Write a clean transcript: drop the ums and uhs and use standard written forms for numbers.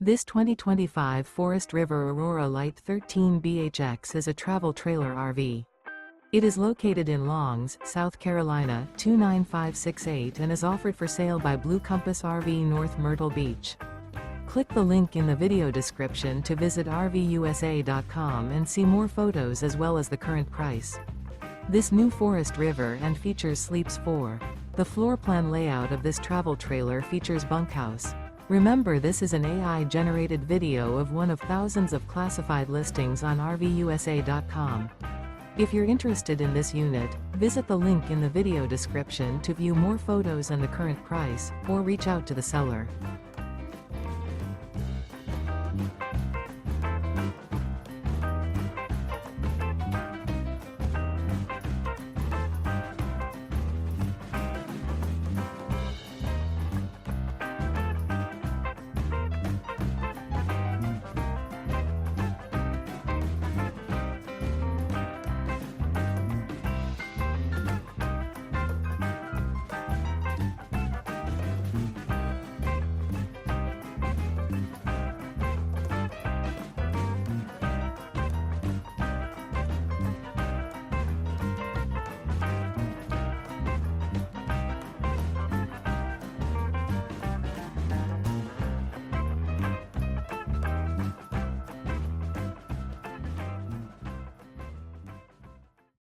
This 2025 Forest River Aurora Light 13 BHX is a travel trailer RV. It is located in Longs, South Carolina 29568 and is offered for sale by Blue Compass RV North Myrtle Beach. Click the link in the video description to visit RVUSA.com and see more photos as well as the current price. This new Forest River and features sleeps 4. The floor plan layout of this travel trailer features bunkhouse. Remember, this is an AI-generated video of one of thousands of classified listings on RVUSA.com. If you're interested in this unit, visit the link in the video description to view more photos and the current price, or reach out to the seller.